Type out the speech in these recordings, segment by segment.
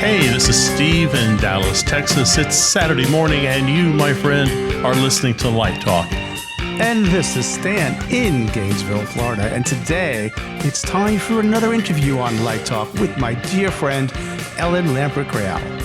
Hey, this is Steve in Dallas, Texas. It's Saturday morning, and you, my friend, are listening to Light Talk. And this is Stan in Gainesville, Florida. And today, it's time for another interview on Light Talk with my dear friend, Ellen Lampert-Greaux.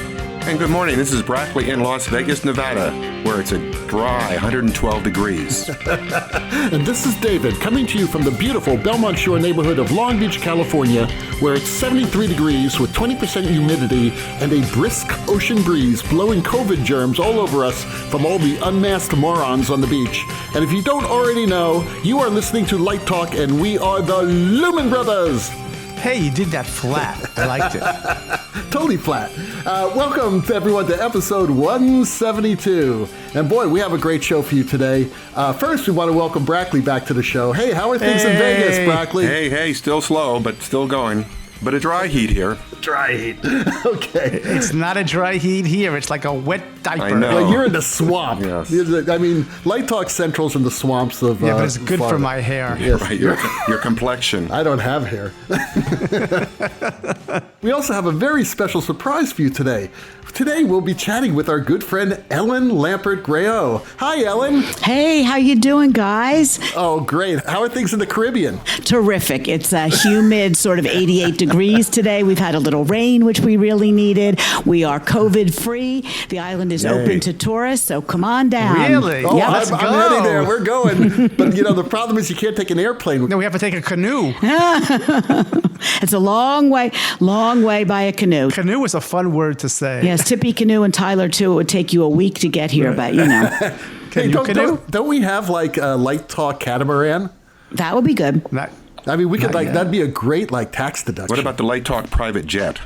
And good morning. This is Brackley in Las Vegas, Nevada, where it's a dry 112 degrees. And this is David coming to you from the beautiful Belmont Shore neighborhood of Long Beach, California, where it's 73 degrees with 20% humidity and a brisk ocean breeze blowing COVID germs all over us from all the unmasked morons on the beach. And if you don't already know, you are listening to Light Talk, and we are the Lumen Brothers. Hey, you did that flat. I liked it. Totally flat. Welcome to everyone to episode 172. And boy, we have a great show for you today. First, we want to welcome Brackley back to the show. Hey, how are things in Vegas, Brackley? Hey, still slow, but still going. But a dry heat here. Dry heat. Okay. It's not a dry heat here. It's like a wet diaper. I know. Well, you're in the swamp. Yes. I mean, Light Talk Central's in the swamps of Yeah, but it's good Florida. for my hair. Yes. Right, your complexion. I don't have hair. We also have a very special surprise for you today. Today, we'll be chatting with our good friend, Ellen Lampert-Greaux. Hi, Ellen. Hey, how you doing, guys? Oh, great. How are things in the Caribbean? Terrific. It's a humid sort of 88 degrees today. We've had a little rain, which we really needed. We are COVID-free. The island is open to tourists, so come on down. Really? Oh, Yep. let's I'm go. heading there. We're going. But, the problem is you can't take an airplane. No, we have to take a canoe. It's a long way by a canoe. Canoe is a fun word to say. Yes, Tippy Canoe and Tyler, too. It would take you a week to get here, but, Hey, canoe? don't we have like a Light Talk Catamaran? that would be good. Not- I mean, we could Not yet. that'd be a great tax deduction. What about the Light Talk private jet?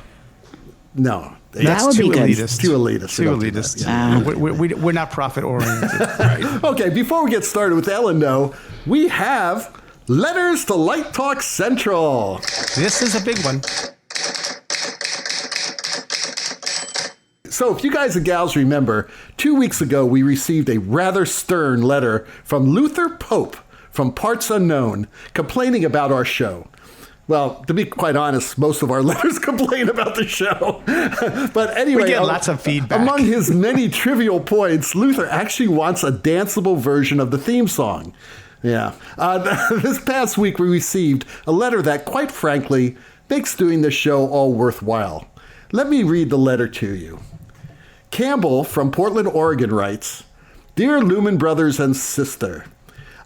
No. That would be too good. elitist. Too elitist. Too We don't do elitist. that. We're not profit oriented. Right. Okay, before we get started with Ellen, though, we have Letters to Light Talk Central. This is a big one. So if you guys and gals remember, 2 weeks ago we received a rather stern letter from Luther Pope from Parts Unknown complaining about our show. Well, to be quite honest, most of our letters complain about the show. But anyway, We get lots of feedback. Among his many trivial points, Luther actually wants a danceable version of the theme song. Yeah. This past week we received a letter that, quite frankly, makes doing this show all worthwhile. Let me read the letter to you. Campbell from Portland, Oregon writes, Dear Lumen Brothers and Sister,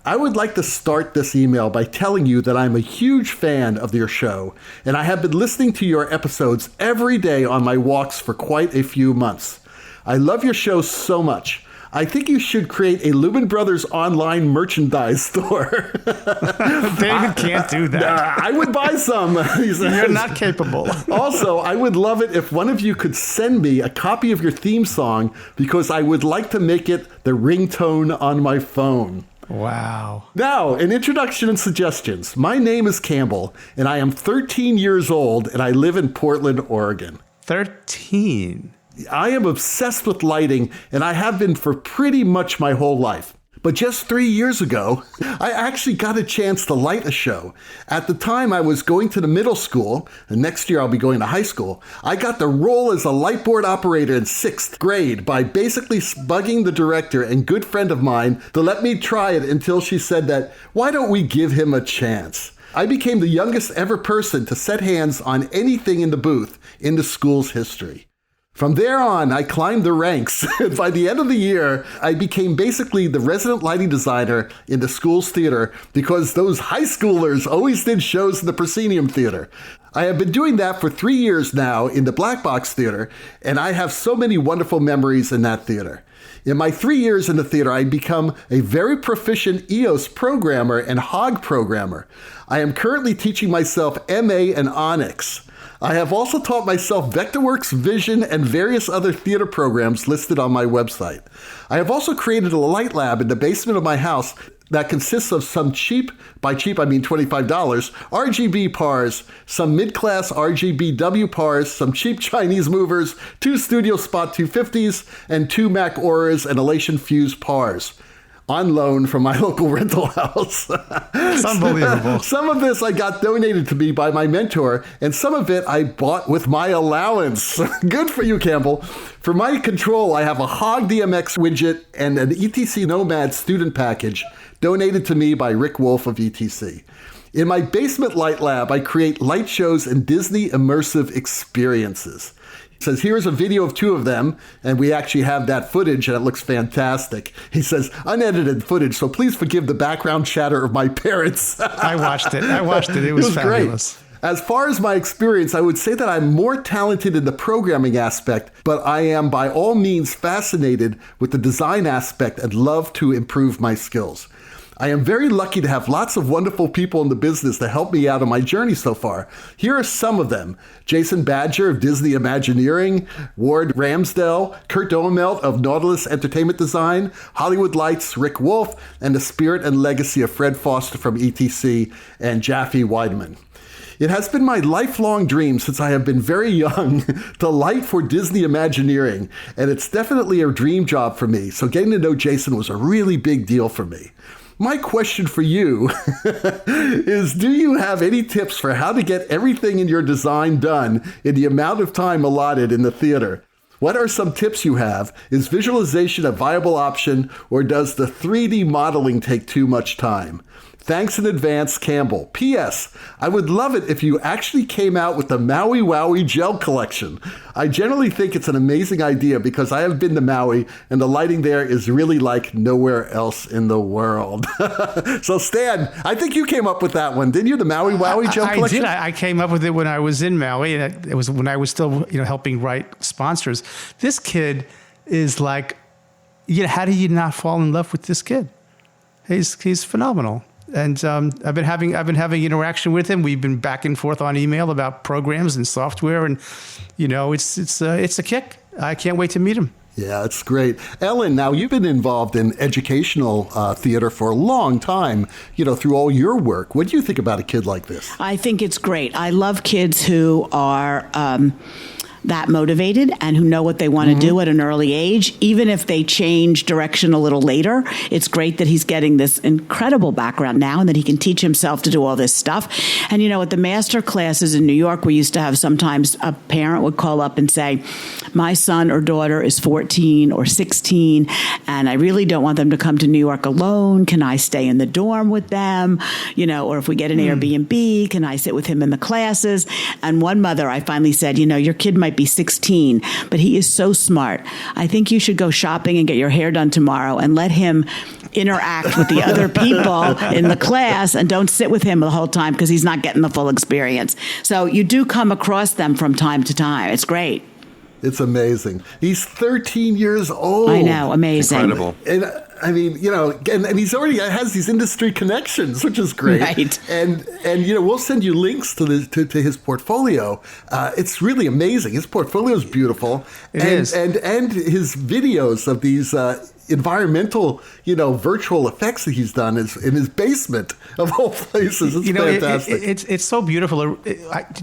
I would like to start this email by telling you that I'm a huge fan of your show, and I have been listening to your episodes every day on my walks for quite a few months. I love your show so much. I think you should create a Lumen Brothers online merchandise store. David can't do that. I would buy some. He says. You're not capable. Also, I would love it if one of you could send me a copy of your theme song because I would like to make it the ringtone on my phone. Wow. Now, an introduction and suggestions. My name is Campbell, and I am 13 years old, and I live in Portland, Oregon. 13. I am obsessed with lighting, and I have been for pretty much my whole life. But just 3 years ago, I actually got a chance to light a show. At the time, I was going to the middle school, and next year I'll be going to high school. I got the role as a light board operator in 6th grade by basically bugging the director and good friend of mine to let me try it until she said that, why don't we give him a chance? I became the youngest ever person to set hands on anything in the booth in the school's history. From there on, I climbed the ranks. By the end of the year, I became basically the resident lighting designer in the school's theater because those high schoolers always did shows in the proscenium theater. I have been doing that for 3 years now in the Black Box Theater, and I have so many wonderful memories in that theater. In my 3 years in the theater, I've become a very proficient EOS programmer and HOG programmer. I am currently teaching myself MA and Onyx. I have also taught myself Vectorworks, Vision, and various other theater programs listed on my website. I have also created a light lab in the basement of my house that consists of some cheap, by cheap I mean $25, RGB pars, some mid-class RGBW pars, some cheap Chinese movers, 2 Studio Spot 250s, and 2 Mac Auras and Elation Fuse pars. on loan from my local rental house. It's unbelievable. Some of this I got donated to me by my mentor, and some of it I bought with my allowance. Good for you, Campbell. For my control, I have a Hog DMX widget and an ETC Nomad student package donated to me by Rick Wolf of ETC. In my basement light lab, I create light shows and Disney immersive experiences. He says, here's a video of 2 of them, and we actually have that footage, and it looks fantastic. He says, unedited footage, so please forgive the background chatter of my parents. I watched it. It was fabulous. Great. As far as my experience, I would say that I'm more talented in the programming aspect, but I am by all means fascinated with the design aspect and love to improve my skills. I am very lucky to have lots of wonderful people in the business to help me out on my journey so far. Here are some of them. Jason Badger of Disney Imagineering, Ward Ramsdell, Kurt Doemelt of Nautilus Entertainment Design, Hollywood Lights, Rick Wolf, and the spirit and legacy of Fred Foster from ETC and Jaffe Weidman. It has been my lifelong dream since I have been very young to light for Disney Imagineering, and it's definitely a dream job for me, so getting to know Jason was a really big deal for me. My question for you is, do you have any tips for how to get everything in your design done in the amount of time allotted in the theater? What are some tips you have? Is visualization a viable option, or does the 3D modeling take too much time? Thanks in advance, Campbell. P.S. I would love it if you actually came out with the Maui Wowie gel collection. I generally think it's an amazing idea because I have been to Maui and the lighting there is really like nowhere else in the world. So Stan, I think you came up with that one, didn't you? The Maui Wowie gel collection? I did. I came up with it when I was in Maui. It was when I was still, helping write sponsors. This kid is like, how do you not fall in love with this kid? He's phenomenal. And I've been having interaction with him. We've been back and forth on email about programs and software, and it's a kick. I can't wait to meet him. Yeah, it's great. Ellen, now you've been involved in educational theater for a long time, through all your work. What do you think about a kid like this? I think it's great. I love kids who are that motivated and who know what they want to do at an early age, even if they change direction a little later. It's great that he's getting this incredible background now and that he can teach himself to do all this stuff. And, at the master classes in New York, we used to have sometimes a parent would call up and say, my son or daughter is 14 or 16, and I really don't want them to come to New York alone. Can I stay in the dorm with them? Or if we get an Airbnb, can I sit with him in the classes? And one mother, I finally said, your kid might be 16, but he is so smart. I think you should go shopping and get your hair done tomorrow and let him interact with the other people in the class, and don't sit with him the whole time because he's not getting the full experience. So you do come across them from time to time. It's great. It's amazing. He's 13 years old. I know, amazing. Incredible. And I mean, and he's already has these industry connections, which is great. Right. And we'll send you links to his portfolio. It's really amazing. His portfolio is beautiful. It is. And his videos of these environmental, virtual effects that he's done is in his basement of all places. It's fantastic. It's so beautiful.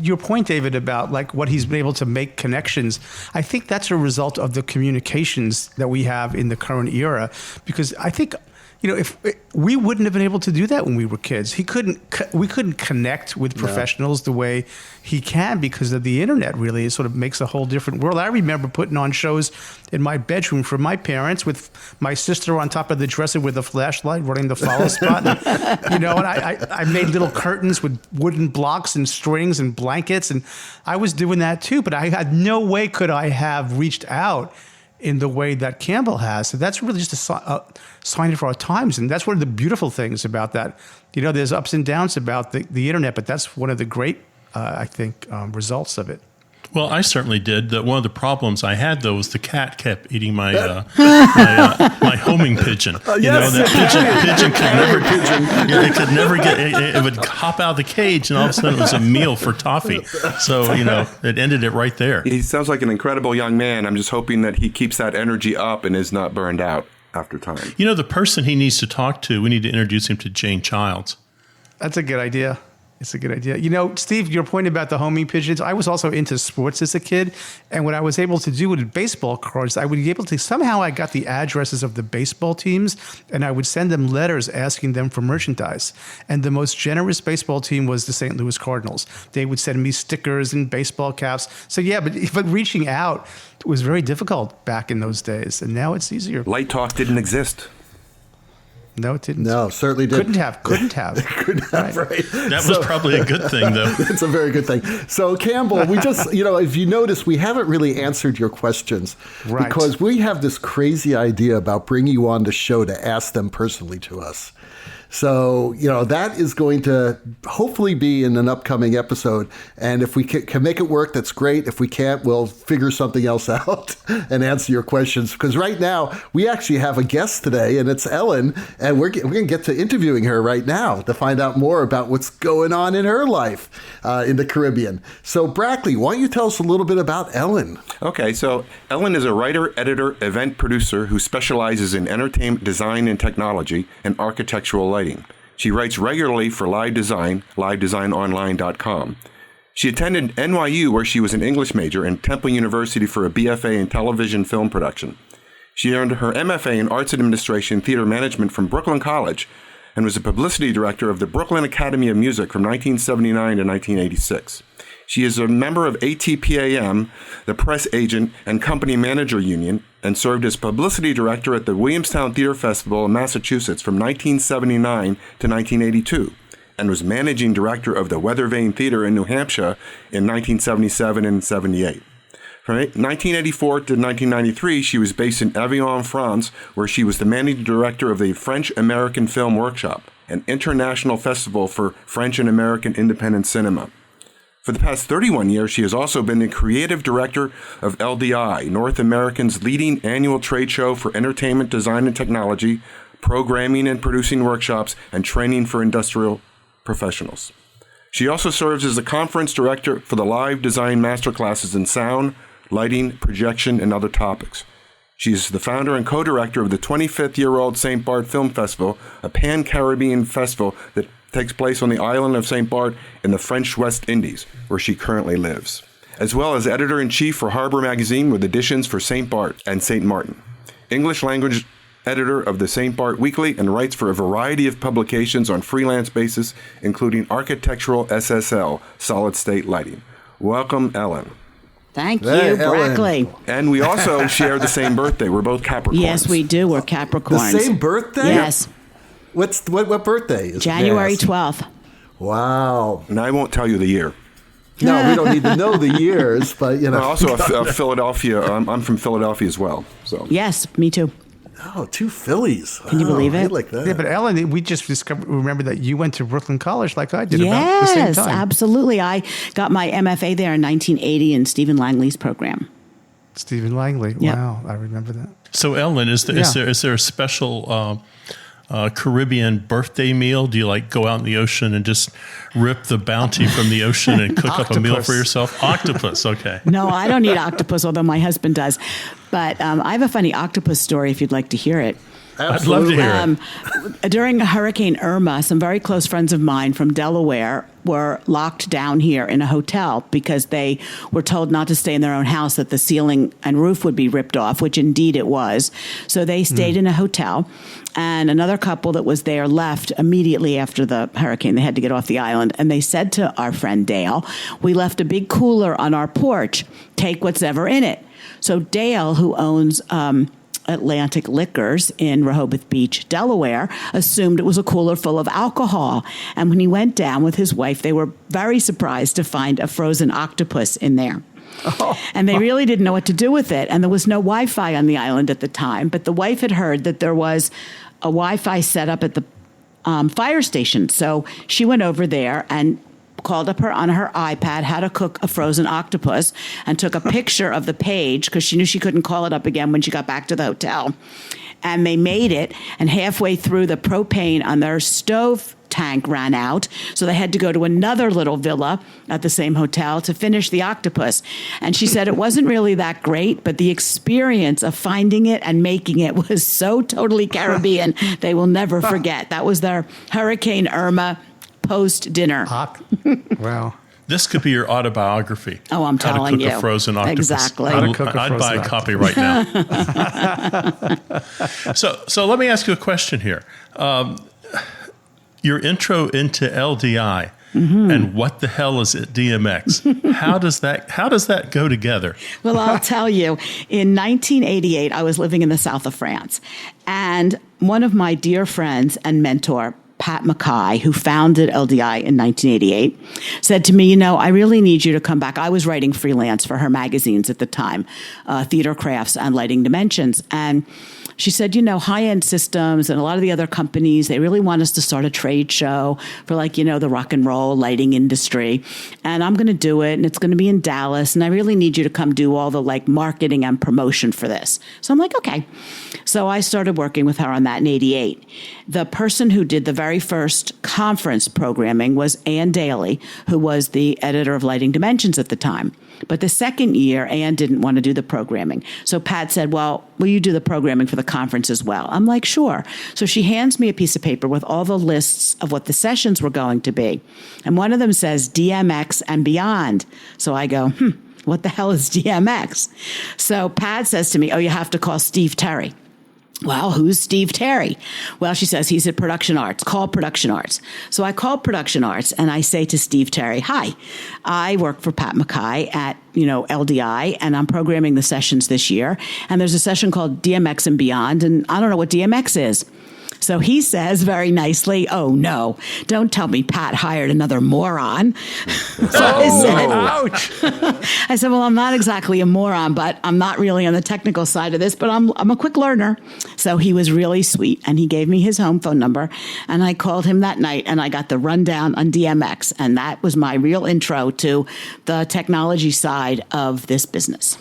Your point, David, about like what he's been able to make connections, I think that's a result of the communications that we have in the current era, because I think, if we wouldn't have been able to do that when we were kids. We couldn't connect with professionals the way he can because of the internet. Really, it sort of makes a whole different world. I remember putting on shows in my bedroom for my parents with my sister on top of the dresser with a flashlight running the follow spot. And I made little curtains with wooden blocks and strings and blankets, and I was doing that too. But I had no way could I have reached out in the way that Campbell has. So that's really just a sign of our times. And that's one of the beautiful things about that. There's ups and downs about the internet, but that's one of the great, I think, results of it. Well, I certainly did. One of the problems I had, though, was the cat kept eating my my homing pigeon. Yes. That pigeon could never get. It would hop out of the cage, and all of a sudden it was a meal for Toffee. So it ended it right there. He sounds like an incredible young man. I'm just hoping that he keeps that energy up and is not burned out after time. The person he needs to talk to, we need to introduce him to Jane Childs. That's a good idea. It's a good idea. You know, Steve, your point about the homing pigeons, I was also into sports as a kid. And what I was able to do with baseball cards, I would be able to, somehow I got the addresses of the baseball teams and I would send them letters asking them for merchandise. And the most generous baseball team was the St. Louis Cardinals. They would send me stickers and baseball caps. So yeah, but reaching out was very difficult back in those days. And now it's easier. Light Talk didn't exist. No, it didn't. No, certainly didn't. Couldn't have. Right. That was probably a good thing, though. It's a very good thing. So, Campbell, we just, if you notice, we haven't really answered your questions. Right. Because we have this crazy idea about bringing you on the show to ask them personally to us. So, that is going to hopefully be in an upcoming episode. And if we can make it work, that's great. If we can't, we'll figure something else out and answer your questions. Because right now, we actually have a guest today, and it's Ellen. And we're going to get to interviewing her right now to find out more about what's going on in her life in the Caribbean. So, Brackley, why don't you tell us a little bit about Ellen? Okay, so Ellen is a writer, editor, event producer who specializes in entertainment design and technology and architectural lighting. She writes regularly for Live Design, LiveDesignOnline.com. She attended NYU, where she was an English major, and Temple University for a BFA in television film production. She earned her MFA in Arts Administration and Theater Management from Brooklyn College and was a publicity director of the Brooklyn Academy of Music from 1979 to 1986. She is a member of ATPAM, the Press Agent and Company Manager Union, and served as publicity director at the Williamstown Theater Festival in Massachusetts from 1979 to 1982, and was managing director of the Weather Vane Theater in New Hampshire in 1977 and 78. From 1984 to 1993, she was based in Avignon, France, where she was the managing director of the French-American Film Workshop, an international festival for French and American independent cinema. For the past 31 years, she has also been the creative director of LDI, North America's leading annual trade show for entertainment design and technology, programming and producing workshops, and training for industrial professionals. She also serves as the conference director for the Live Design Masterclasses in sound, lighting, projection, and other topics. She is the founder and co-director of the 25th-year-old St. Bart Film Festival, a pan-Caribbean festival that takes place on the island of St. Bart in the French West Indies, where she currently lives, as well as editor-in-chief for Harbor Magazine with editions for St. Bart and St. Martin, English language editor of the St. Bart Weekly, and writes for a variety of publications on freelance basis, including Architectural SSL, solid-state lighting. Welcome, Ellen. Thank you, Ellen. Brackley. And we also share the same birthday. We're both Capricorns. Yes, we do. We're Capricorns. The same birthday? Yes. What birthday is it? January 12th. Wow. And I won't tell you the year. No, we don't need to know the years, but Also, Philadelphia. I'm from Philadelphia as well. So Yes, me too. Oh, two Phillies. Can you believe it? I like that. Yeah, but Ellen, we just remember that you went to Brooklyn College like I did about the same Yes, time. absolutely. I got my MFA there in 1980 in Stephen Langley's program. Stephen Langley. Yep. Wow, I remember that. So, Ellen, is there a special Caribbean birthday meal? Do you go out in the ocean and just rip the bounty from the ocean and cook up a meal for yourself? Octopus, okay. No, I don't eat octopus, although my husband does. But I have a funny octopus story if you'd like to hear it. Absolutely. I'd love to hear it. During Hurricane Irma, some very close friends of mine from Delaware were locked down here in a hotel because they were told not to stay in their own house, that the ceiling and roof would be ripped off, which indeed it was. So they stayed in a hotel, and another couple that was there left immediately after the hurricane. They had to get off the island, and they said to our friend Dale, "We left a big cooler on our porch. Take what's ever in it." So Dale, who owns Atlantic Liquors in Rehoboth Beach, Delaware, assumed it was a cooler full of alcohol. And when he went down with his wife, they were very surprised to find a frozen octopus in there. And they really didn't know what to do with it. And there was no Wi-Fi on the island at the time. But the wife had heard that there was a Wi-Fi set up at the fire station. So she went over there and called up on her iPad how to cook a frozen octopus and took a picture of the page because she knew she couldn't call it up again when she got back to the hotel. And they made it, and halfway through, the propane on their stove tank ran out, so they had to go to another little villa at the same hotel to finish the octopus. And she said it wasn't really that great, but the experience of finding it and making it was so totally Caribbean, they will never forget. That was their Hurricane Irma post dinner. Wow. This could be your autobiography. Oh, I'm telling you. How to cook a frozen octopus. Exactly. I'd buy a copy right now. So let me ask you a question here. Your intro into LDI and what the hell is it DMX? How does that go together? Well, I'll tell you. In 1988, I was living in the south of France, and one of my dear friends and mentor, Pat Mackay, who founded LDI in 1988, said to me, I really need you to come back. I was writing freelance for her magazines at the time, Theater Crafts and Lighting Dimensions. And she said, high-end systems and a lot of the other companies, they really want us to start a trade show for the rock and roll lighting industry. And I'm going to do it, and it's going to be in Dallas. And I really need you to come do all the marketing and promotion for this. So I'm like, okay. So I started working with her on that in 88. The person who did the very first conference programming was Ann Daly, who was the editor of Lighting Dimensions at the time. But the second year, Ann didn't want to do the programming. So Pat said, well, will you do the programming for the conference as well? I'm like, sure. So she hands me a piece of paper with all the lists of what the sessions were going to be. And one of them says DMX and beyond. So I go, what the hell is DMX? So Pat says to me, oh, you have to call Steve Terry. Well, who's Steve Terry? Well, she says, he's at Production Arts. Call Production Arts. So I call Production Arts and I say to Steve Terry, hi, I work for Pat Mackay at, LDI, and I'm programming the sessions this year. And there's a session called DMX and Beyond, and I don't know what DMX is. So he says very nicely, oh, no, don't tell me Pat hired another moron. Ouch. I said, well, I'm not exactly a moron, but I'm not really on the technical side of this, but I'm a quick learner. So he was really sweet, and he gave me his home phone number, and I called him that night, and I got the rundown on DMX, and that was my real intro to the technology side of this business.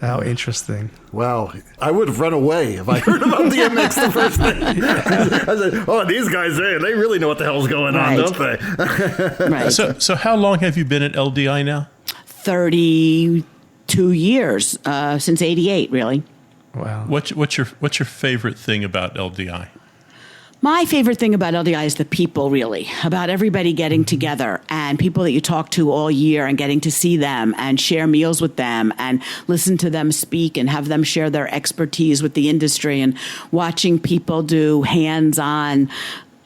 How interesting. Wow. I would have run away if I heard about DMX the first thing. I said, oh, these guys, they really know what the hell's going on, don't they? Right. So how long have you been at LDI now? 32 years, since 88, really. Wow. What's your favorite thing about LDI? My favorite thing about LDI is the people, really, about everybody getting together and people that you talk to all year and getting to see them and share meals with them and listen to them speak and have them share their expertise with the industry and watching people do hands-on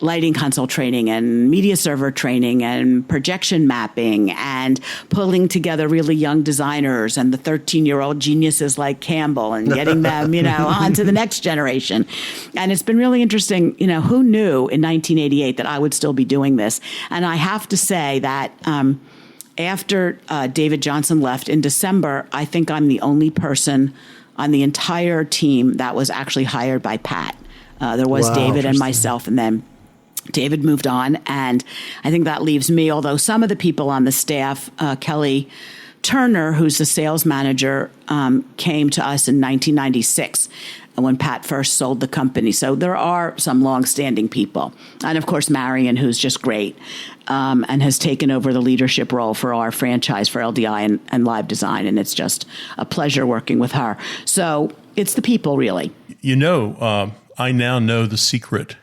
lighting console training and media server training and projection mapping and pulling together really young designers and the 13-year-old geniuses like Campbell and getting them, on to the next generation. And it's been really interesting. Who knew in 1988 that I would still be doing this? And I have to say that after David Johnson left in December, I think I'm the only person on the entire team that was actually hired by Pat. There was David and myself, and then David moved on, and I think that leaves me, although some of the people on the staff, Kelly Turner, who's the sales manager, came to us in 1996 when Pat first sold the company. So there are some longstanding people. And, of course, Marion, who's just great and has taken over the leadership role for our franchise for LDI and Live Design, and it's just a pleasure working with her. So it's the people, really. I now know the secret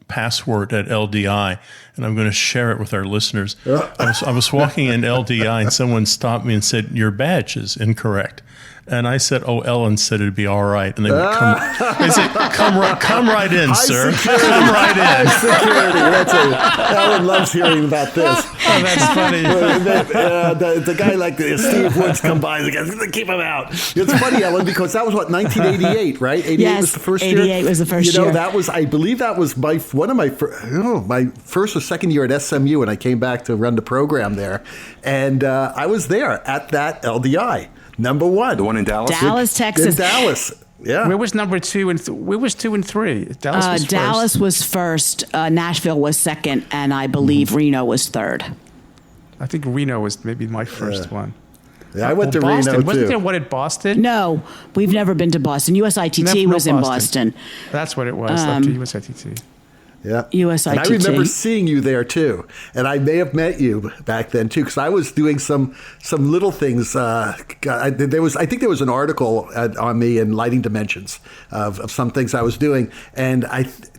password at LDI, and I'm going to share it with our listeners. I was walking in LDI, and someone stopped me and said, your badge is incorrect. And I said, oh, Ellen said it'd be all right. And they would come right in, sir. Come right in. Security. Ellen loves hearing about this. Oh, that's funny. The guy like Steve Woods come by and goes, keep him out. It's funny, Ellen, because that was 1988, right? 88 was the first year. 88 was the first year. I believe that was my first or second year at SMU, and I came back to run the program there. And I was there at that LDI. Number one. The one in Dallas? Dallas, Texas. In Dallas. Yeah. Where was number two and where was 2 and 3? Dallas was first. Nashville was second, and I believe Reno was third. I think Reno was maybe my first one. Yeah, I went to Boston. Reno, too. Wasn't there one at Boston? No, we've never been to Boston. USITT was in Boston. That's what it was, after USITT. Yeah. USITT. And I remember seeing you there too. And I may have met you back then too, because I was doing some little things. I think there was an article on me in Lighting Dimensions of some things I was doing. And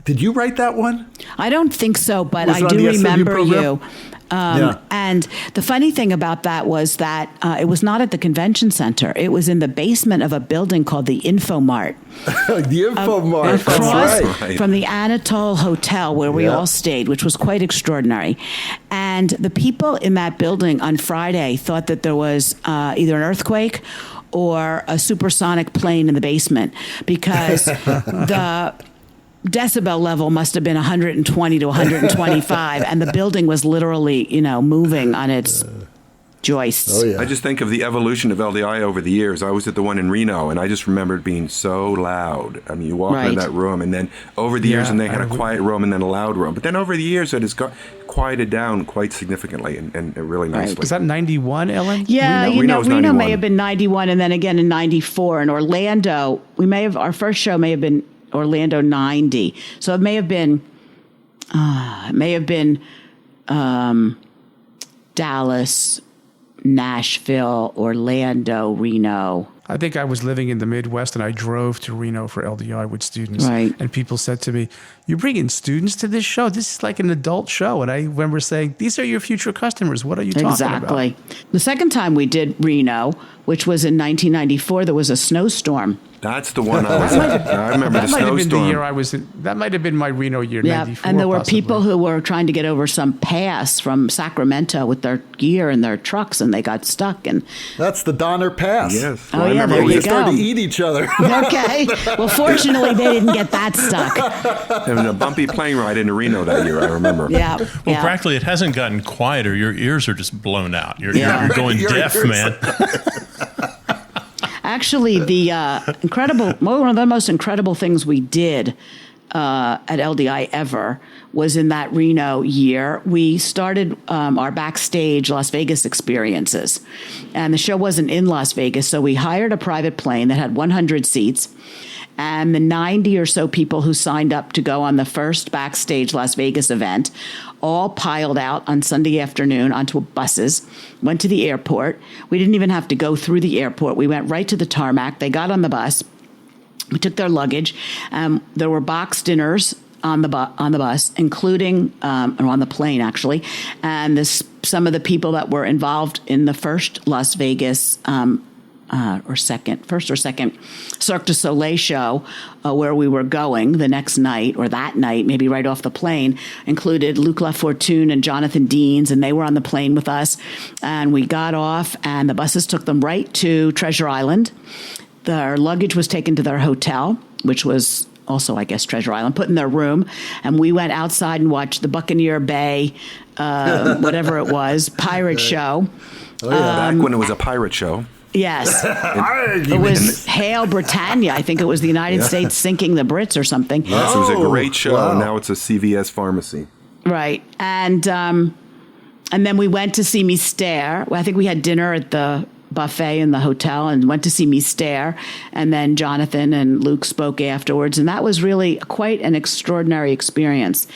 Did you write that one? I don't think so, but Was it I on do the SMU remember program? you. And the funny thing about that was that it was not at the convention center. It was in the basement of a building called the Infomart. The Infomart. Across right. from the Anatole Hotel where we all stayed, which was quite extraordinary. And the people in that building on Friday thought that there was either an earthquake or a supersonic plane in the basement because the decibel level must have been 120 to 125, and the building was literally, moving on its joists. Oh, yeah. I just think of the evolution of LDI over the years. I was at the one in Reno, and I just remember it being so loud. I mean, you walk in that room, and then over the years, and they had a quiet room and then a loud room. But then over the years, it has got quieted down quite significantly and really nicely. Was that 91, Ellen? Yeah, Reno was Reno 91. may have been 91, and then again in 94. In Orlando, our first show may have been Orlando 90. So it may have been Dallas, Nashville, Orlando, Reno. I think I was living in the Midwest and I drove to Reno for LDI with students. Right. And people said to me, "You're bringing students to this show? This is like an adult show." And I remember saying, "These are your future customers. What are you talking about?" Exactly. The second time we did Reno, which was in 1994, there was a snowstorm. That's the one I was at. I remember the That might have been the snowstorm. year I was in. That might have been my Reno year, Yeah, 94. and there were possibly. people who were trying to get over some pass from Sacramento with their gear and their trucks, and they got stuck. And That's the Donner Pass. Yes. Oh, Well, I yeah, remember there we you They started go. to eat each other. okay, well, fortunately, they didn't get that stuck. having a bumpy plane ride into Reno that year, I remember. Yeah. Well, yeah. Brackley, it hasn't gotten quieter. Your ears are just blown out. You're going Your deaf, ears. man. Actually, the one of the most incredible things we did at LDI ever was in that Reno year. We started our backstage Las Vegas experiences, and the show wasn't in Las Vegas, so we hired a private plane that had 100 seats. And the 90 or so people who signed up to go on the first backstage Las Vegas event all piled out on Sunday afternoon onto buses, went to the airport. We didn't even have to go through the airport. We went right to the tarmac. They got on the bus. We took their luggage. There were box dinners on the bus, including or on the plane actually, and some of the people that were involved in the first Las Vegas first or second Cirque du Soleil show where we were going the next night or that night, maybe right off the plane, included Luc Lafortune and Jonathan Deans, and they were on the plane with us. And we got off, and the buses took them right to Treasure Island. Their luggage was taken to their hotel, which was also, I guess, Treasure Island, put in their room. And we went outside and watched the Buccaneer Bay, whatever it was, pirate show. Back when it was a pirate show. Yes. It was Hail Britannia. I think it was the United States sinking the Brits or something. Yes, it was a great show. Wow. And now it's a CVS pharmacy. Right. And then we went to see Mystère. I think we had dinner at the buffet in the hotel and went to see Mystère. And then Jonathan and Luke spoke afterwards. And that was really quite an extraordinary experience.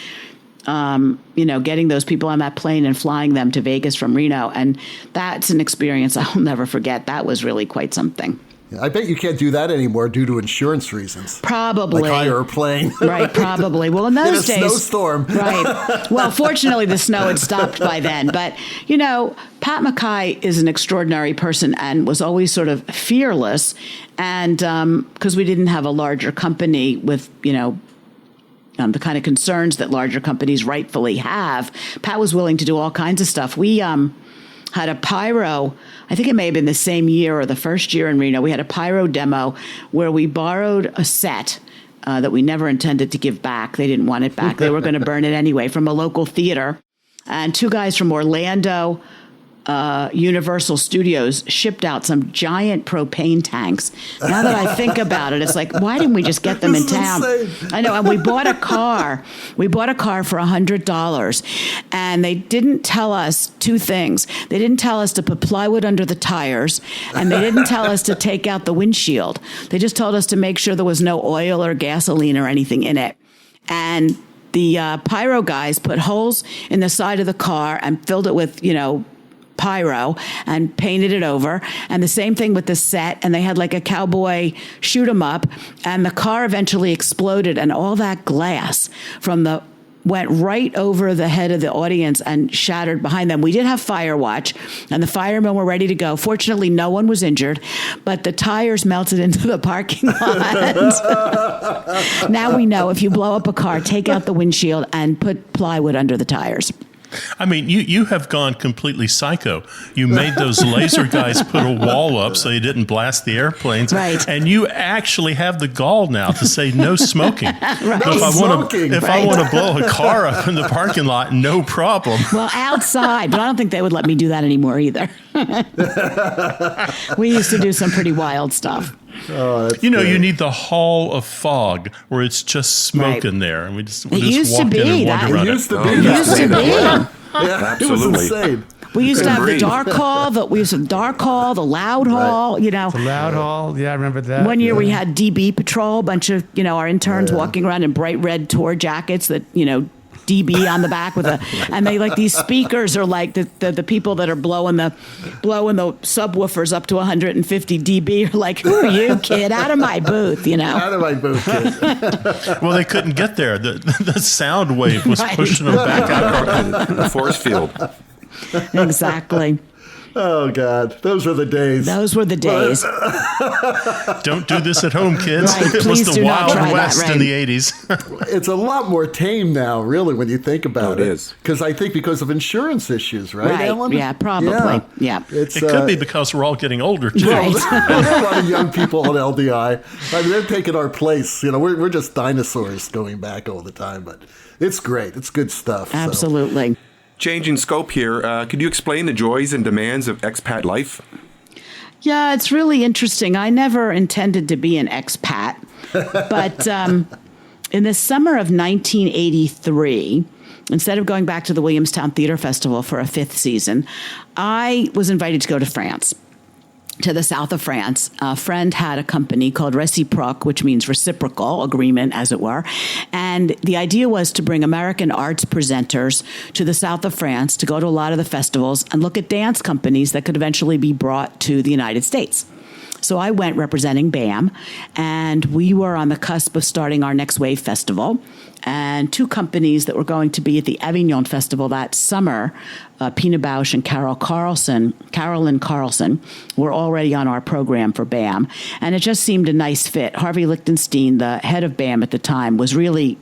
Getting those people on that plane and flying them to Vegas from Reno. And that's an experience I'll never forget. That was really quite something. I bet you can't do that anymore due to insurance reasons. Probably. Like hire a plane. Right, probably. Well, in those In a days. snowstorm. Right. Well, fortunately, the snow had stopped by then. But, Pat McKay is an extraordinary person and was always sort of fearless. And because we didn't have a larger company with, the kind of concerns that larger companies rightfully have, Pat was willing to do all kinds of stuff. We had a pyro, I think it may have been the same year or the first year in Reno, we had a pyro demo where we borrowed a set that we never intended to give back. They didn't want it back. They were going to burn it anyway, from a local theater. And two guys from Orlando Universal Studios shipped out some giant propane tanks. Now that I think about it, it's like, why didn't we just get them in This is town? insane. I know. And we bought a car. We bought a car for $100. And they didn't tell us two things. They didn't tell us to put plywood under the tires. And they didn't tell us to take out the windshield. They just told us to make sure there was no oil or gasoline or anything in it. And the pyro guys put holes in the side of the car and filled it with, pyro and painted it over. And the same thing with the set. And they had like a cowboy shoot 'em up. And the car eventually exploded. And all that glass went right over the head of the audience and shattered behind them. We did have fire watch, and the firemen were ready to go. Fortunately, no one was injured, but the tires melted into the parking lot. Now we know if you blow up a car, take out the windshield and put plywood under the tires. I mean, you have gone completely psycho. You made those laser guys put a wall up so they didn't blast the airplanes. Right. And you actually have the gall now to say no smoking. Right. So if I want to blow a car up in the parking lot, no problem. Well, outside, but I don't think they would let me do that anymore either. We used to do some pretty wild stuff. Oh, you need the Hall of Fog where it's just smoke in there, and we just walk in and wander around. It used to be. It used to be. Yeah, Absolutely. It was insane. We used to have the Agreed. dark hall, the loud hall, The loud hall. Yeah, I remember that. One year we had DB patrol, a bunch of, our interns walking around in bright red tour jackets that, DB on the back and they like these speakers are like the people that are blowing the subwoofers up to 150 dB are like, who are you, kid? Out of my booth, Out of my booth, kid. Well, they couldn't get there. The sound wave was Right. pushing them back out. The force field. Exactly. Oh, God. Those were the days. Those were the days. Don't do this at home, kids. Right, It was please the do not Wild try that, West right. in the 80s. It's a lot more tame now, really, when you think about it. It is. Because I think because of insurance issues, right, Right. Ellen? Yeah, probably. Yeah. It's, It could be because we're all getting older, too. Right. there are a lot of young people on LDI. I mean, they're taking our place. We're just dinosaurs going back all the time, but it's great. It's good stuff. so. Absolutely. Changing scope here, could you explain the joys and demands of expat life? Yeah, it's really interesting. I never intended to be an expat, but in the summer of 1983, instead of going back to the Williamstown Theater Festival for a 5th season, I was invited to go to France. To the south of France. A friend had a company called Réciproque, which means reciprocal agreement, as it were. And the idea was to bring American arts presenters to the south of France to go to a lot of the festivals and look at dance companies that could eventually be brought to the United States. So I went representing BAM, and we were on the cusp of starting our Next Wave Festival. And 2 companies that were going to be at the Avignon Festival that summer, Pina Bausch and Carolyn Carlson, were already on our program for BAM. And it just seemed a nice fit. Harvey Lichtenstein, the head of BAM at the time, was really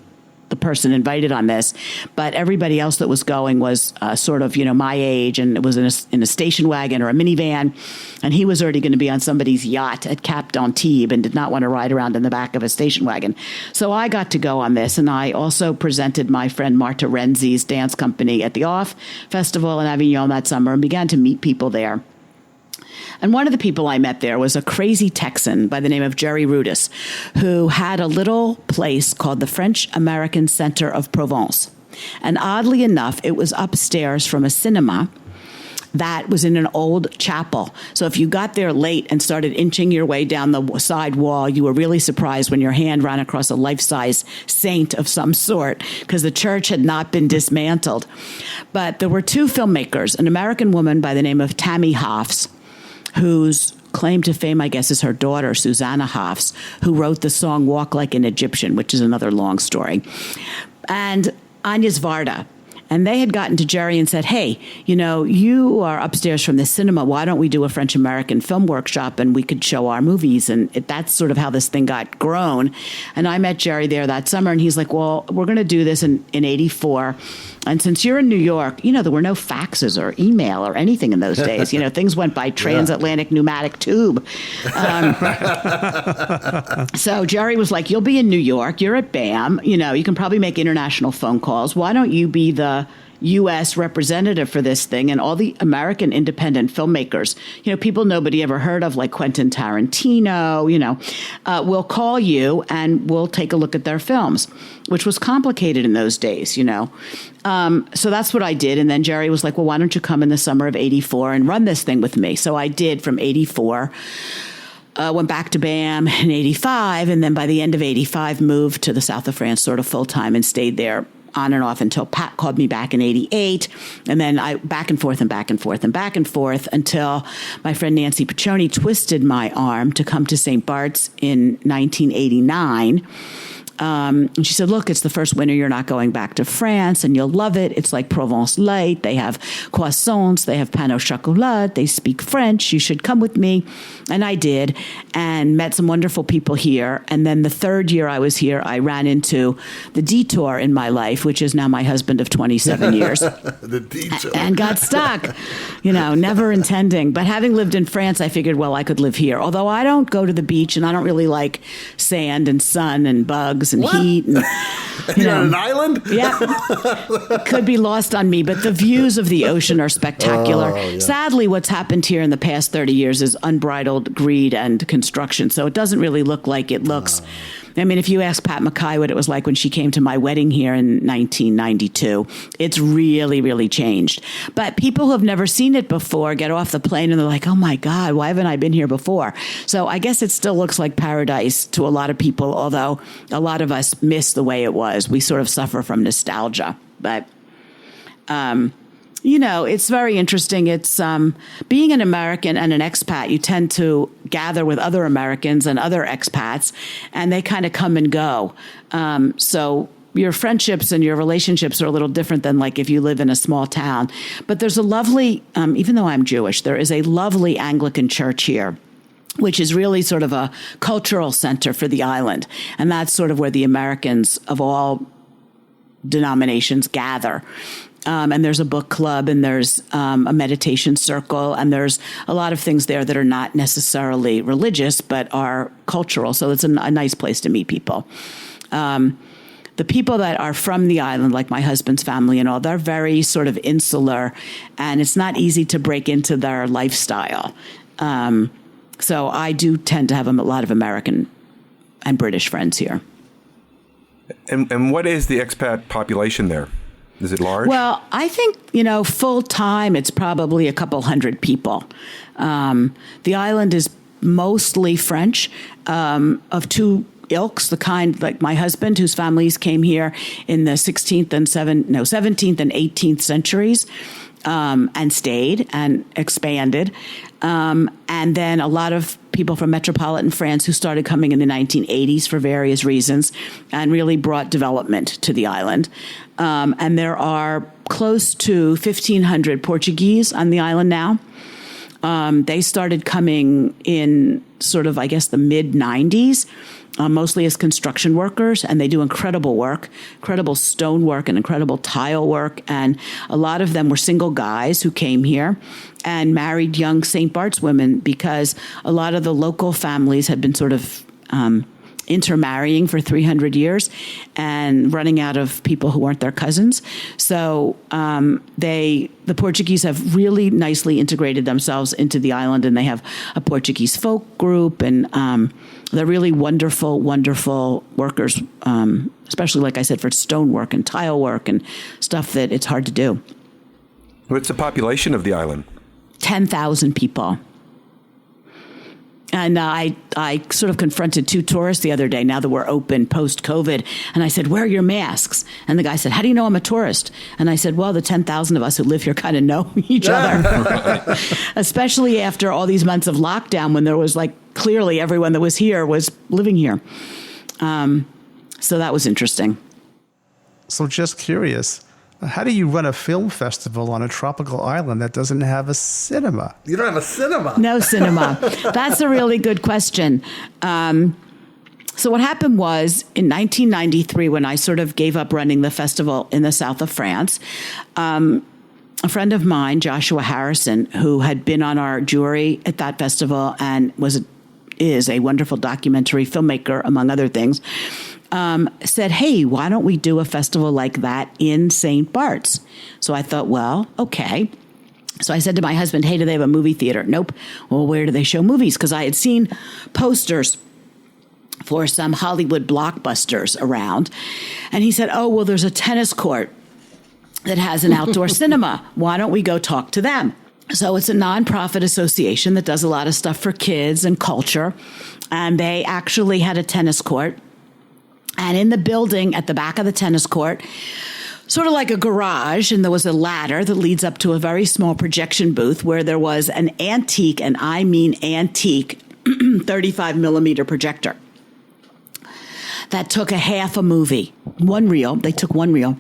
the person invited on this, but everybody else that was going was sort of, my age, and it was in a station wagon or a minivan, and he was already going to be on somebody's yacht at Cap d'Antibes and did not want to ride around in the back of a station wagon. So I got to go on this, and I also presented my friend Marta Renzi's dance company at the Off Festival in Avignon that summer and began to meet people there. And one of the people I met there was a crazy Texan by the name of Jerry Rudis, who had a little place called the French American Center of Provence. And oddly enough, it was upstairs from a cinema that was in an old chapel. So if you got there late and started inching your way down the side wall, you were really surprised when your hand ran across a life-size saint of some sort, because the church had not been dismantled. But there were 2 filmmakers, an American woman by the name of Tammy Hoffs, whose claim to fame, I guess, is her daughter, Susanna Hoffs, who wrote the song Walk Like an Egyptian, which is another long story, and Agnes Varda. And they had gotten to Jerry and said, hey, you are upstairs from the cinema. Why don't we do a French-American film workshop and we could show our movies? And that's sort of how this thing got grown. And I met Jerry there that summer, and he's like, well, we're going to do this in 84. And since you're in New York, there were no faxes or email or anything in those days. Things went by transatlantic pneumatic tube. So Jerry was like, you'll be in New York. You're at BAM. You can probably make international phone calls. Why don't you be the U.S. representative for this thing, and all the American independent filmmakers, people nobody ever heard of, like Quentin Tarantino, will call you and we'll take a look at their films, which was complicated in those days, So that's what I did. And then Jerry was like, well, why don't you come in the summer of 84 and run this thing with me? So I did from 84. Went back to BAM in 85, and then by the end of 85 moved to the south of France sort of full-time and stayed there on and off until Pat called me back in 88. And then I back and forth until my friend Nancy Piccioni twisted my arm to come to St. Bart's in 1989. And she said, look, it's the first winter you're not going back to France, and you'll love it. It's like Provence light. They have croissants. They have pain au chocolat. They speak French. You should come with me. And I did, and met some wonderful people here. And then the third year I was here, I ran into the detour in my life, which is now my husband of 27 years. The detour. And got stuck, never intending. But having lived in France, I figured, well, I could live here. Although I don't go to the beach, and I don't really like sand and sun and bugs and heat. And, You're on an island? Yeah. Could be lost on me, but the views of the ocean are spectacular. Oh, yeah. Sadly, what's happened here in the past 30 years is unbridled greed and construction. So it doesn't really look like it looks. I mean, if you ask Pat McKay what it was like when she came to my wedding here in 1992, it's really, really changed. But people who have never seen it before get off the plane and they're like, oh my God, why haven't I been here before? So I guess it still looks like paradise to a lot of people, although a lot of us miss the way it was. We sort of suffer from nostalgia. But, it's very interesting. It's being an American and an expat, you tend to gather with other Americans and other expats, and they kind of come and go. So your friendships and your relationships are a little different than like if you live in a small town. But there's a lovely, even though I'm Jewish, there is a lovely Anglican church here, which is really sort of a cultural center for the island. And that's sort of where the Americans of all denominations gather. And there's a book club, and there's a meditation circle, and there's a lot of things there that are not necessarily religious, but are cultural. So it's a nice place to meet people. The people that are from the island, like my husband's family and all, they're very sort of insular, and it's not easy to break into their lifestyle. So I do tend to have a lot of American and British friends here. And what is the expat population there? Is it large? Well, I think, full time, it's probably a couple hundred people. The island is mostly French, of two ilks, the kind like my husband, whose families came here in the 17th and 18th centuries, and stayed and expanded. And then a lot of people from metropolitan France who started coming in the 1980s for various reasons and really brought development to the island. And there are close to 1,500 Portuguese on the island now. They started coming in sort of, I guess, the mid-90s, mostly as construction workers, and they do incredible work, incredible stone work and incredible tile work. And a lot of them were single guys who came here and married young St. Bart's women because a lot of the local families had been sort of intermarrying for 300 years and running out of people who weren't their cousins. So the Portuguese have really nicely integrated themselves into the island, and they have a Portuguese folk group, and they're really wonderful, wonderful workers, especially, like I said, for stonework and tile work and stuff that it's hard to do. What's the population of the island? 10,000 people. And I sort of confronted two tourists the other day, now that we're open post-COVID, and I said, where are your masks? And the guy said, how do you know I'm a tourist? And I said, well, the 10,000 of us who live here kind of know each other, especially after all these months of lockdown when there was clearly everyone that was here was living here. So that was interesting. So just curious, how do you run a film festival on a tropical island that doesn't have a cinema? You don't have a cinema? No cinema. That's a really good question. So what happened was in 1993, when I sort of gave up running the festival in the south of France, a friend of mine, Joshua Harrison, who had been on our jury at that festival and is a wonderful documentary filmmaker, among other things, said, hey, why don't we do a festival like that in St. Bart's? So I thought, well, okay. So I said to my husband, hey, do they have a movie theater? Nope. Well, where do they show movies? Because I had seen posters for some Hollywood blockbusters around. And he said, oh, well, there's a tennis court that has an outdoor cinema. Why don't we go talk to them? So it's a nonprofit association that does a lot of stuff for kids and culture. And they actually had a tennis court. And in the building at the back of the tennis court sort of like a garage, and there was a ladder that leads up to a very small projection booth where there was an antique, and I mean antique, 35 millimeter projector that took a half a movie. One reel. They took one reel.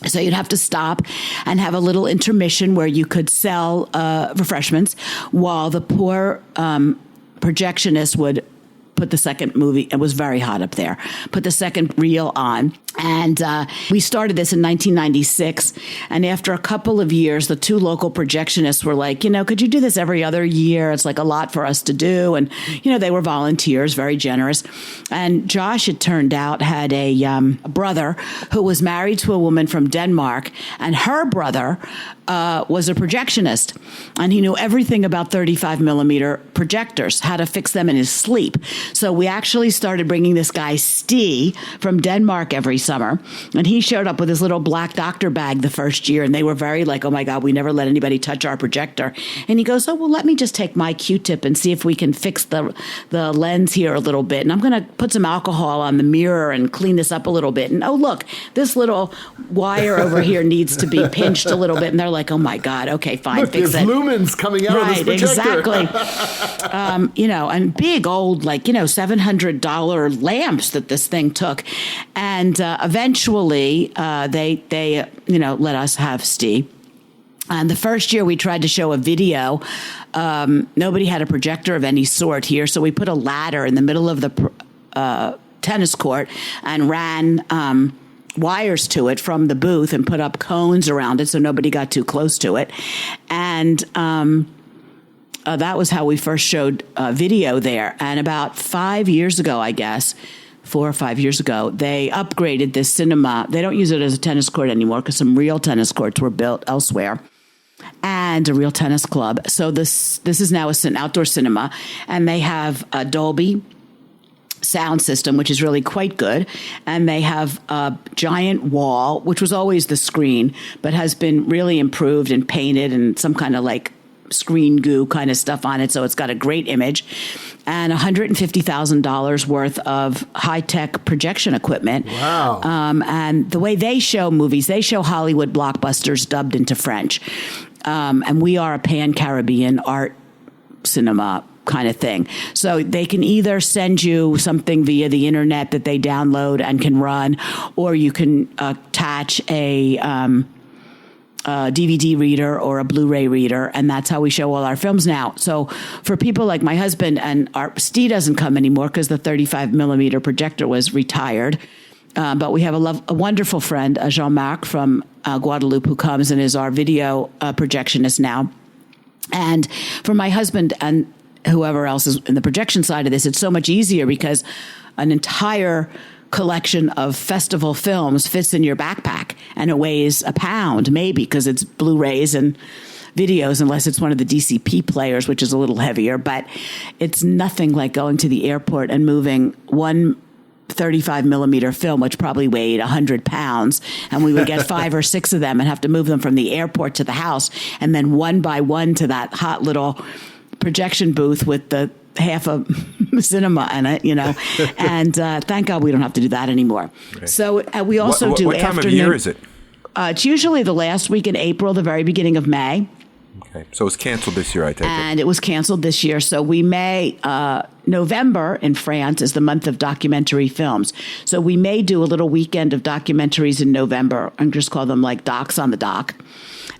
So you'd have to stop and have a little intermission where you could sell refreshments while the poor projectionist would put the second movie. It was very hot up there. Put the second reel on. And we started this in 1996. And after a couple of years, the two local projectionists were like, could you do this every other year? It's like a lot for us to do. And, they were volunteers, very generous. And Josh, it turned out, had a brother who was married to a woman from Denmark. And her brother was a projectionist. And he knew everything about 35 millimeter projectors, how to fix them in his sleep. So we actually started bringing this guy, Steve, from Denmark every summer. And he showed up with his little black doctor bag the first year. And they were very like, oh my God, we never let anybody touch our projector. And he goes, oh, well, let me just take my Q-tip and see if we can fix the lens here a little bit. And I'm going to put some alcohol on the mirror and clean this up a little bit. And oh, look, this little wire over here needs to be pinched a little bit. And they're like, oh my God, okay, fine, look, fix it. There's lumens coming out of this projector. Exactly. And big old, $700 lamps that this thing took. And eventually they let us have Steve. And the first year we tried to show a video, nobody had a projector of any sort here. So we put a ladder in the middle of the tennis court and ran wires to it from the booth and put up cones around it so nobody got too close to it. And that was how we first showed video there. And about 5 years ago, I guess, 4 or 5 years ago, they upgraded this cinema. They don't use it as a tennis court anymore because some real tennis courts were built elsewhere and a real tennis club. So this is now an outdoor cinema, and they have a Dolby sound system, which is really quite good. And they have a giant wall, which was always the screen, but has been really improved and painted and some kind of screen goo kind of stuff on it. So it's got a great image and $150,000 worth of high-tech projection equipment. Wow. And the way they show movies, they show Hollywood blockbusters dubbed into French. And we are a pan-Caribbean art cinema kind of thing. So they can either send you something via the internet that they download and can run, or you can attach a DVD reader or a Blu-ray reader, and that's how we show all our films now. So for people like my husband, and Steve doesn't come anymore because the 35 millimeter projector was retired. But we have a wonderful friend, Jean-Marc from Guadeloupe, who comes and is our video projectionist now. And for my husband and whoever else is in the projection side of this, it's so much easier because an entire collection of festival films fits in your backpack, and it weighs a pound maybe because it's Blu-rays and videos, unless it's one of the DCP players, which is a little heavier. But it's nothing like going to the airport and moving one 35 millimeter film, which probably weighed 100 pounds. And we would get 5 or 6 of them and have to move them from the airport to the house. And then one by one to that hot little projection booth with the half a cinema in it, and thank God we don't have to do that anymore. Right. So we also do what time afternoon. Of year is it? It's usually the last week in April, the very beginning of May. Okay, so it's canceled this year, I take it. And it was canceled this year. So we may, November in France is the month of documentary films. So we may do a little weekend of documentaries in November and just call them docs on the dock.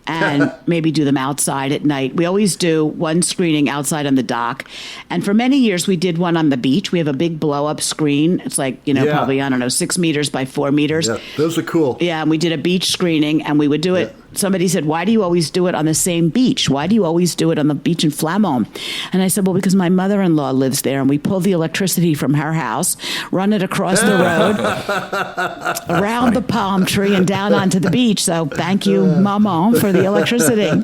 And maybe do them outside at night. We always do one screening outside on the dock. And for many years, we did one on the beach. We have a big blow-up screen. It's probably, 6 meters by 4 meters. Yeah, those are cool. Yeah, and we did a beach screening, and we would do it. Somebody said, why do you always do it on the same beach? Why do you always do it on the beach in Flamand? And I said, well, because my mother-in-law lives there, and we pull the electricity from her house, run it across the road, around the palm tree, and down onto the beach. So thank you, Maman, for the electricity.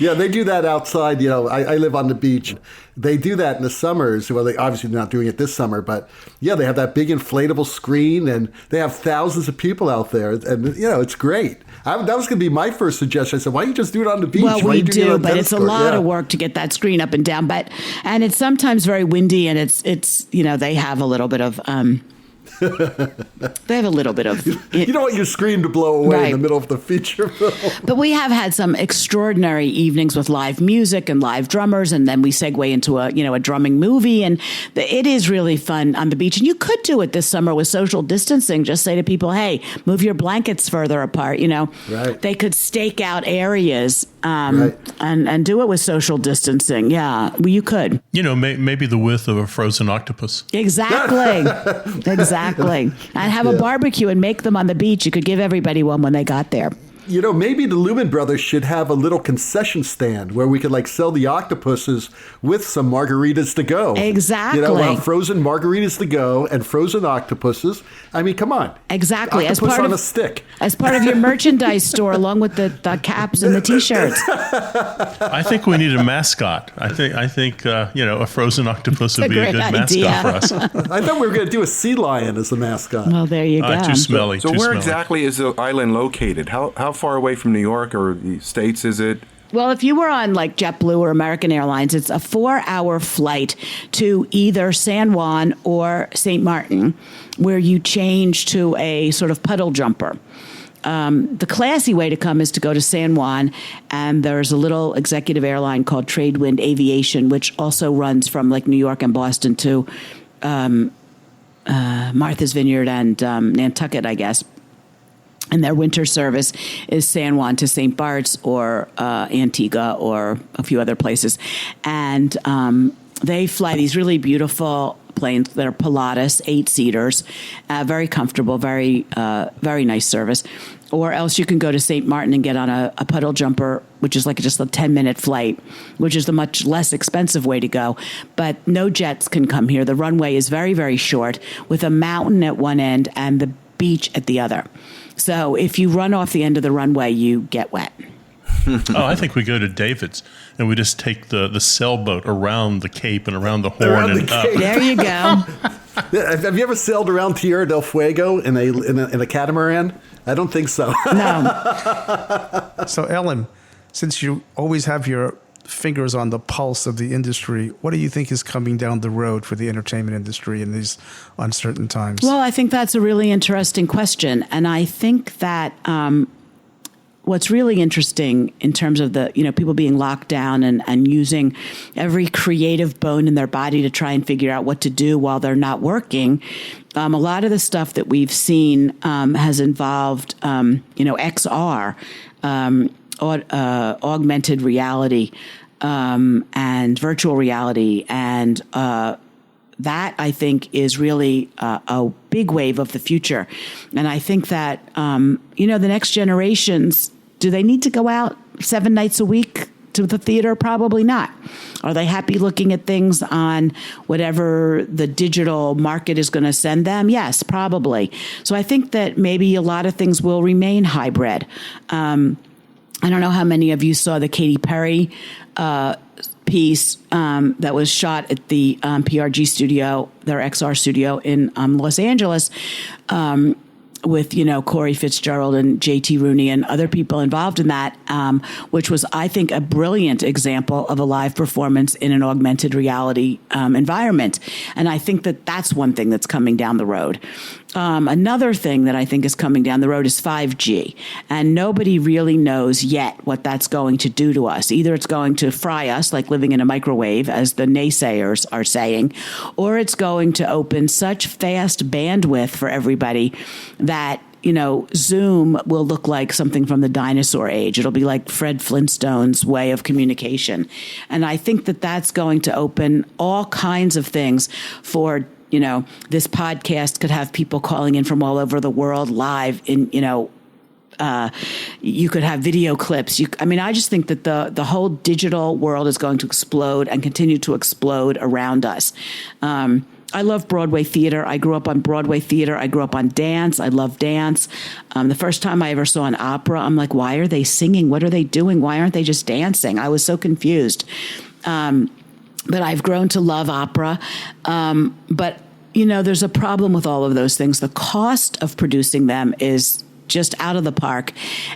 Yeah, they do that outside. I live on the beach. They do that in the summers. Well, they obviously not doing it this summer, but yeah, they have that big inflatable screen, and they have thousands of people out there, and it's great. That was going to be my first suggestion. I said, why don't you just do it on the beach? Well, we do, but it's a lot of work to get that screen up and down. And it's sometimes very windy, and it's they have a little bit of They have a little bit of... You don't want your screen to blow away in the middle of the feature film. But we have had some extraordinary evenings with live music and live drummers, and then we segue into a drumming movie, and it is really fun on the beach. And you could do it this summer with social distancing. Just say to people, hey, move your blankets further apart. Right. They could stake out areas and do it with social distancing. Yeah, you could. Maybe the width of a frozen octopus. Exactly. Exactly. And have a barbecue and make them on the beach. You could give everybody one when they got there. Maybe the Lumen Brothers should have a little concession stand where we could sell the octopuses with some margaritas to go. Exactly. Frozen margaritas to go and frozen octopuses. I mean, come on. Exactly. Octopus on a stick. As part of your merchandise store, along with the caps and the T-shirts. I think we need a mascot. I think a frozen octopus would be a good mascot for us. I thought we were going to do a sea lion as a mascot. Well, there you go. Too smelly. So where exactly is the island located? How far away from New York or the States is it? Well, if you were on JetBlue or American Airlines, it's a 4-hour flight to either San Juan or St. Martin, where you change to a sort of puddle jumper. The classy way to come is to go to San Juan, and there's a little executive airline called Tradewind Aviation, which also runs from New York and Boston to Martha's Vineyard and Nantucket, I guess. And their winter service is San Juan to St. Bart's or Antigua or a few other places. And they fly these really beautiful planes that are Pilatus, 8-seaters, very comfortable, very nice service. Or else you can go to St. Martin and get on a puddle jumper, which is just a 10-minute flight, which is the much less expensive way to go. But no jets can come here. The runway is very, very short with a mountain at one end and the beach at the other. So if you run off the end of the runway, you get wet. I think we go to David's and we just take the sailboat around the Cape and around the Horn and up. There you go. Have you ever sailed around Tierra del Fuego in a catamaran? I don't think so. No. So Ellen, since you always have your fingers on the pulse of the industry, what do you think is coming down the road for the entertainment industry in these uncertain times? Well, I think that's a really interesting question. And I think that what's really interesting in terms of the, people being locked down and using every creative bone in their body to try and figure out what to do while they're not working. A lot of the stuff that we've seen has involved, XR, augmented reality, and virtual reality. And that, I think, is really a big wave of the future. And I think that, the next generations, do they need to go out 7 nights a week to the theater? Probably not. Are they happy looking at things on whatever the digital market is going to send them? Yes, probably. So I think that maybe a lot of things will remain hybrid. I don't know how many of you saw the Katy Perry piece that was shot at the PRG studio, their XR studio in Los Angeles, with, Corey Fitzgerald and JT Rooney and other people involved in that, which was, I think, a brilliant example of a live performance in an augmented reality environment. And I think that that's one thing that's coming down the road. Another thing that I think is coming down the road is 5G. And nobody really knows yet what that's going to do to us. Either it's going to fry us like living in a microwave, as the naysayers are saying, or it's going to open such fast bandwidth for everybody that, Zoom will look like something from the dinosaur age. It'll be like Fred Flintstone's way of communication. And I think that that's going to open all kinds of things for, this podcast could have people calling in from all over the world live in, you could have video clips. I just think that the whole digital world is going to explode and continue to explode around us. I love Broadway theater. I grew up on Broadway theater. I grew up on dance. I love dance. The first time I ever saw an opera, I'm like, why are they singing? What are they doing? Why aren't they just dancing? I was so confused. But I've grown to love opera. But, there's a problem with all of those things. The cost of producing them is just out of the park.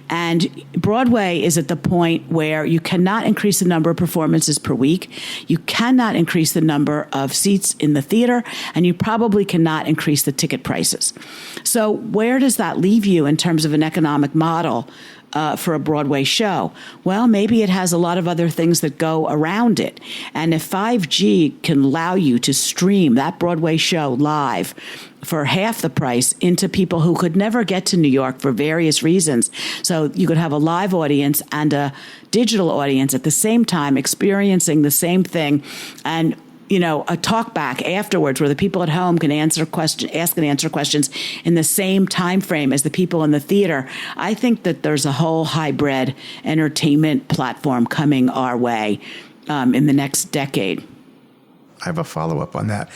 And Broadway is at the point where you cannot increase the number of performances per week. You cannot increase the number of seats in the theater, and you probably cannot increase the ticket prices. So where does that leave you in terms of an economic model for a Broadway show? Well, maybe it has a lot of other things that go around it. And if 5G can allow you to stream that Broadway show live for half the price into people who could never get to New York for various reasons. So you could have a live audience and a digital audience at the same time experiencing the same thing, and a talk back afterwards where the people at home can ask and answer questions in the same time frame as the people in the theater. I think that there's a whole hybrid entertainment platform coming our way in the next decade. I have a follow-up on that.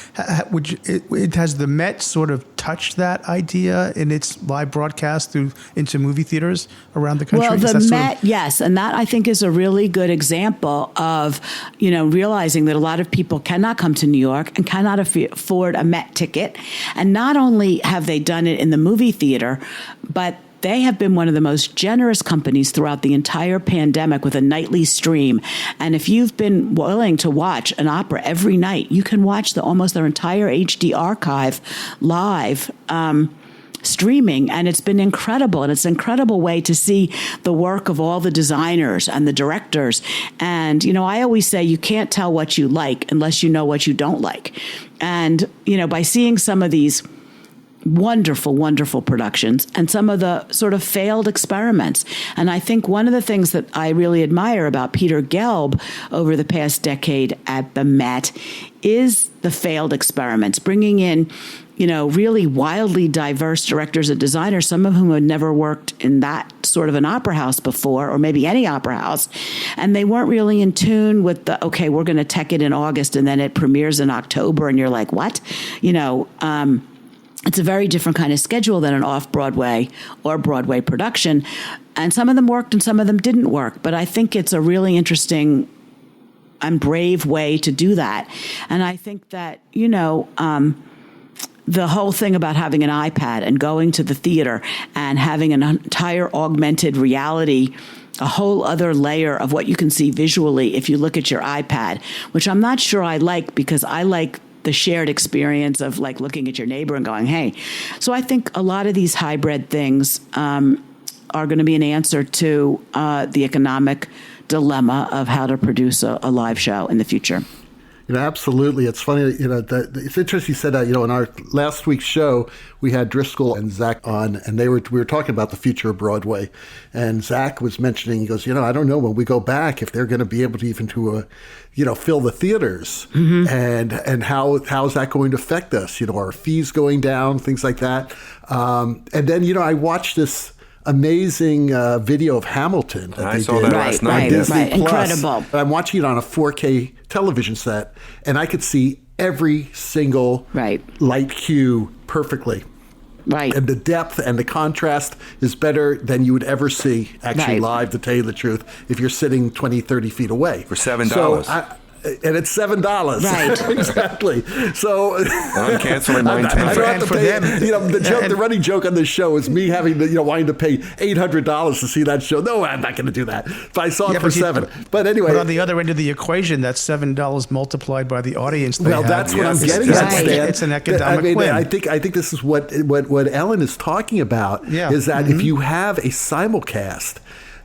Has the Met sort of touched that idea in its live broadcast into movie theaters around the country? Well, the Met, yes. And that, I think, is a really good example of, realizing that a lot of people cannot come to New York and cannot afford a Met ticket. And not only have they done it in the movie theater, but they have been one of the most generous companies throughout the entire pandemic with a nightly stream. And if you've been willing to watch an opera every night, you can watch almost their entire HD archive live streaming. And it's been incredible. And it's an incredible way to see the work of all the designers and the directors. And, I always say you can't tell what you like unless you know what you don't like. And, by seeing some of these wonderful, wonderful productions and some of the sort of failed experiments. And I think one of the things that I really admire about Peter Gelb over the past decade at the Met is the failed experiments, bringing in, really wildly diverse directors and designers, some of whom had never worked in that sort of an opera house before, or maybe any opera house. And they weren't really in tune with we're going to tech it in August and then it premieres in October. And you're like, what? It's a very different kind of schedule than an off-Broadway or Broadway production. And some of them worked and some of them didn't work. But I think it's a really interesting and brave way to do that. And I think that, the whole thing about having an iPad and going to the theater and having an entire augmented reality, a whole other layer of what you can see visually if you look at your iPad, which I'm not sure I like, because I like the shared experience of like looking at your neighbor and going, hey. So I think a lot of these hybrid things are going to be an answer to the economic dilemma of how to produce a live show in the future. Absolutely. It's funny, it's interesting you said that, in our last week's show, we had Driscoll and Zach on, and we were talking about the future of Broadway. And Zach was mentioning, he goes, I don't know when we go back if they're going to be able to even fill the theaters. Mm-hmm. And how's that going to affect us? Our fees going down, things like that. And then, I watched this amazing video of Hamilton that I saw that last night. Disney Plus. Incredible. I'm watching it on a 4K television set, and I could see every single light cue perfectly. Right. And the depth and the contrast is better than you would ever see actually live, to tell you the truth, if you're sitting 20, 30 feet away. For $7. So and it's $7. Right. Exactly. So I'm canceling mine. I don't have to pay. The running joke on this show is me having to, wanting to pay $800 to see that show. No, I'm not going to do that. But I saw it for $7. But anyway, but on the other end of the equation, that's $7 multiplied by the audience. That's what I'm getting at, Stan. It's an economic win. I think this is what Ellen is talking about. Yeah. Is that if you have a simulcast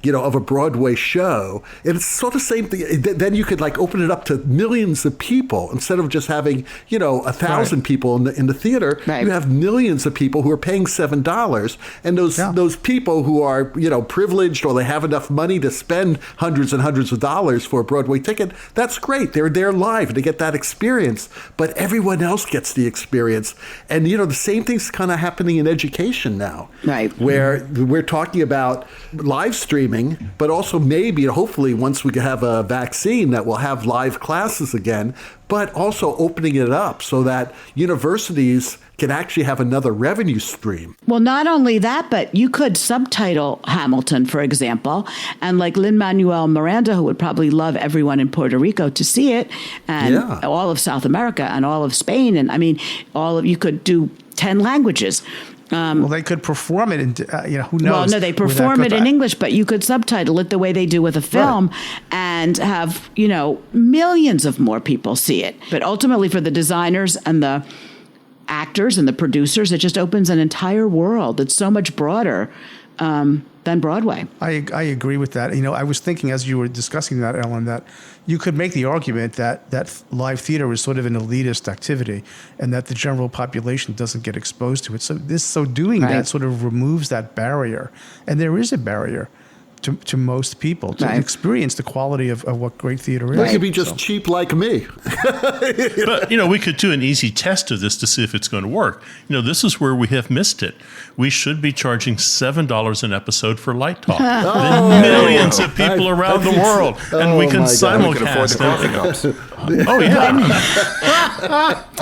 of a Broadway show, and it's sort of the same thing. Then you could open it up to millions of people instead of just having 1,000 people in the theater. Right. You have millions of people who are paying $7, and those people who are privileged, or they have enough money to spend hundreds and hundreds of dollars for a Broadway ticket. That's great. They're there live and they get that experience. But everyone else gets the experience, and the same thing's kind of happening in education now. Right. Where we're talking about live streaming, but also maybe, hopefully, once we have a vaccine, that we'll have live classes again, but also opening it up so that universities can actually have another revenue stream. Well, not only that, but you could subtitle Hamilton, for example, and like Lin-Manuel Miranda, who would probably love everyone in Puerto Rico to see it, and all of South America and all of Spain, and you could do 10 languages. Well, they could perform it in, who knows? Well, no, they perform it in English, but you could subtitle it the way they do with a film and have, millions of more people see it. But ultimately for the designers and the actors and the producers, it just opens an entire world. It's so much broader than Broadway. I agree with that. I was thinking as you were discussing that, Ellen, that you could make the argument that live theater is sort of an elitist activity and that the general population doesn't get exposed to it. So doing that sort of removes that barrier. And there is a barrier to most people to experience the quality of what great theater is. They could be just cheap like me. But, we could do an easy test of this to see if it's going to work. This is where we have missed it. We should be charging $7 an episode for Light Talk. Then millions of people around the world. And we can simulcast them. Oh, yeah.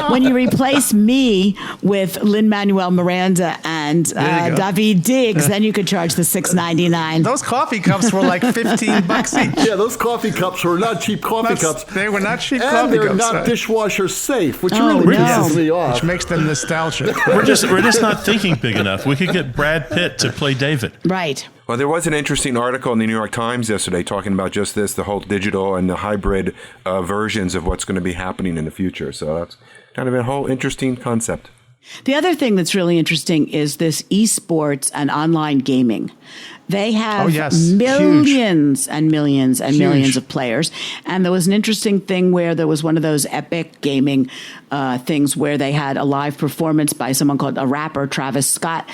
When you replace me with Lin-Manuel Miranda and David Diggs, then you could charge the $6.99. Those coffee cups were like $15 each. Yeah, those coffee cups were not cheap cups. They were not cheap and coffee cups. And they're not dishwasher safe, which Oh, really no. pisses me off. Which makes them nostalgic. We're just not thinking big enough. We could get Brad Pitt to play David. Right. Well, there was an interesting article in the New York Times yesterday talking about just this, the whole digital and the hybrid versions of what's going to be happening in the future. So that's kind of a whole interesting concept. The other thing that's really interesting is this esports and online gaming. They have millions and millions and millions of players. And there was an interesting thing where there was one of those epic gaming things where they had a live performance by someone called a rapper, Travis Scott,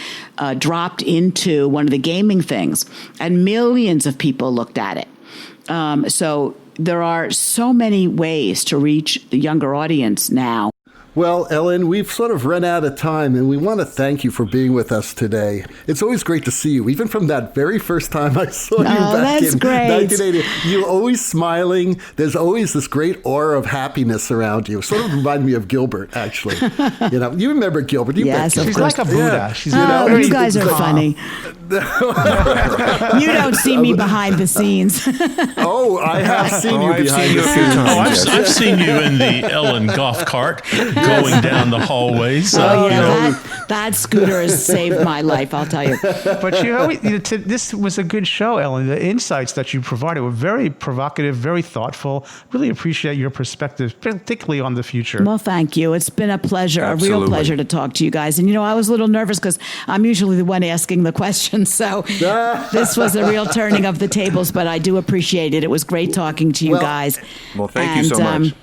dropped into one of the gaming things. And millions of people looked at it. So there are so many ways to reach the younger audience now. Well, Ellen, we've sort of run out of time, and we want to thank you for being with us today. It's always great to see you, even from that very first time I saw you back in 1980. You're always smiling. There's always this great aura of happiness around you. Sort of remind me of Gilbert, actually. You remember Gilbert? Yes, of She's course. like a Buddha. She's you guys are funny. You don't see me behind the scenes. Oh, I have seen you behind the scenes. I've seen you in the Ellen golf cart going down the hallways. That scooter has saved my life, I'll tell you. But this was a good show, Ellen. The insights that you provided were very provocative, very thoughtful. Really appreciate your perspective, particularly on the future. Well, thank you. It's been a pleasure, Absolutely. a real pleasure to talk to you guys. And, I was a little nervous because I'm usually the one asking the questions. So this was a real turning of the tables, but I do appreciate it. It was great talking to you guys. Well, thank you so much.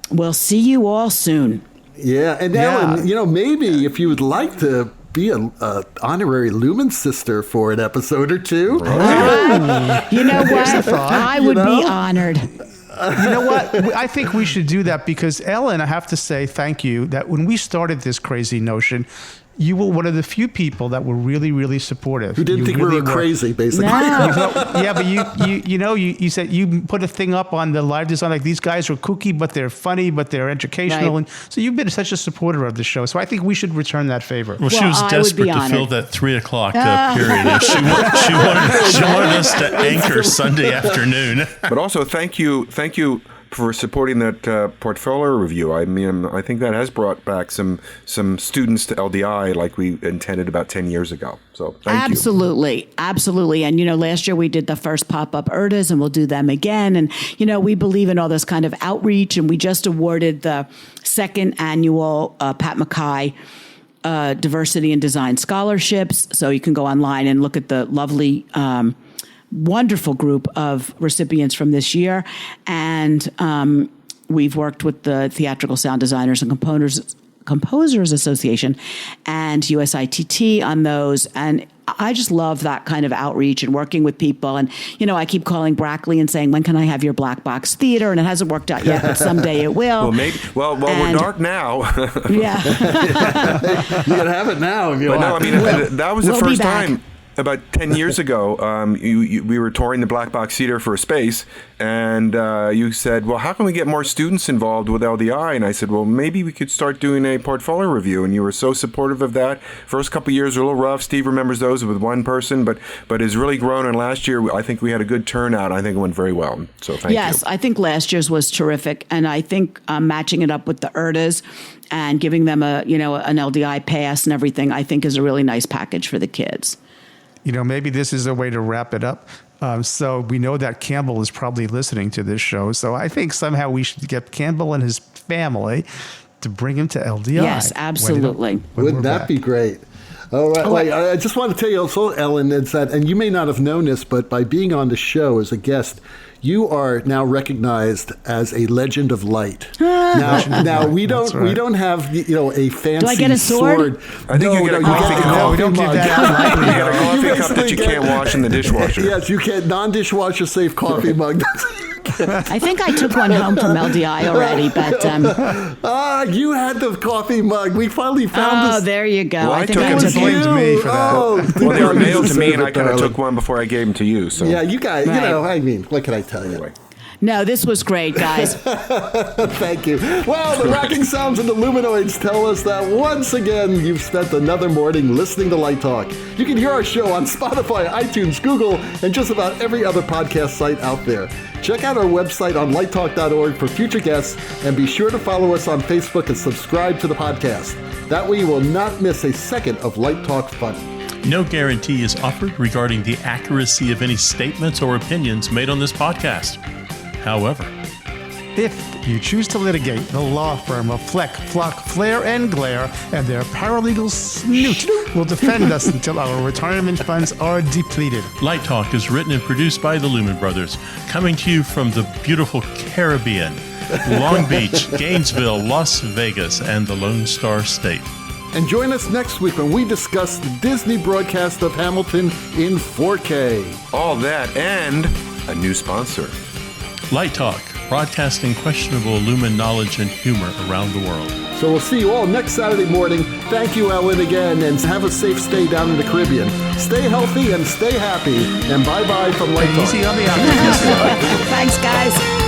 We'll see you all soon. Yeah, and Ellen, maybe if you would like to be an honorary Lumen sister for an episode or two. You know what? I would be honored. You know what? I think we should do that because, Ellen, I have to say thank you that when we started this crazy notion, you were one of the few people that were really, really supportive. Who didn't think we were crazy, basically. No. Yeah, but you said you put a thing up on the live design like these guys are kooky, but they're funny, but they're educational, and so you've been such a supporter of the show. So I think we should return that favor. Well, she was desperate to fill that 3:00 period. And she wanted us to anchor Sunday afternoon. But also, thank you for supporting that portfolio review. I mean, I think that has brought back some students to LDI like we intended about 10 years ago. So thank you. Absolutely. And, last year we did the first pop-up ERDAs and we'll do them again. And, we believe in all this kind of outreach. And we just awarded the second annual Pat McKay Diversity and Design Scholarships. So you can go online and look at the lovely wonderful group of recipients from this year. And we've worked with the Theatrical Sound Designers and Composers Association and USITT on those. And I just love that kind of outreach and working with people. And, I keep calling Brackley and saying, when can I have your black box theater? And it hasn't worked out yet, but someday it will. Well, we're dark now. Yeah. You got to have it now if you want. But no, I mean, that was the first time. about 10 years ago, we were touring the Black Box Theater for a space, and you said, well, how can we get more students involved with LDI? And I said, well, maybe we could start doing a portfolio review. And you were so supportive of that. First couple of years were a little rough. Steve remembers those with one person, but it's really grown. And last year, I think we had a good turnout. I think it went very well. So thank you. Yes, I think last year's was terrific. And I think matching it up with the ERDAs and giving them an LDI pass and everything, I think is a really nice package for the kids. Maybe this is a way to wrap it up. So we know that Campbell is probably listening to this show. So I think somehow we should get Campbell and his family to bring him to LDI. Yes, absolutely. Wouldn't that be great? All right. I just want to tell you also, Ellen, is that, and you may not have known this, but by being on the show as a guest, you are now recognized as a legend of light. Now we don't have a fancy Do I get a sword? I think you get a coffee cup. No, we don't give that lightly. You get a coffee cup that you can't wash in the dishwasher. Yes, you can't. Non-dishwasher safe coffee mug. I think I took one home from LDI already, but you had the coffee mug. We finally found this. Oh, there you go. Well, I think took I it took to blamed me for that. Well, they were mailed to me, and I kind of took one before I gave them to you. So Yeah, you guys. Right. What can I tell you? Anyway. No, this was great, guys. Thank you. Well, the rocking sounds of the Luminoids tell us that once again you've spent another morning listening to Light Talk. You can hear our show on Spotify, iTunes, Google, and just about every other podcast site out there. Check out our website on lighttalk.org for future guests, and be sure to follow us on Facebook and subscribe to the podcast. That way you will not miss a second of Light Talk fun. No guarantee is offered regarding the accuracy of any statements or opinions made on this podcast. However, if you choose to litigate, the law firm of Fleck, Flock, Flare, and Glare and their paralegal Snoot will defend us until our retirement funds are depleted. Light Talk is written and produced by the Lumen Brothers, coming to you from the beautiful Caribbean, Long Beach, Gainesville, Las Vegas, and the Lone Star State. And join us next week when we discuss the Disney broadcast of Hamilton in 4K. All that and a new sponsor. Light Talk, broadcasting questionable Lumen knowledge and humor around the world. So we'll see you all next Saturday morning. Thank you, Ellen, again, and have a safe stay down in the Caribbean. Stay healthy and stay happy. And bye-bye from Light Talk. Easy on the outside. Thanks, guys.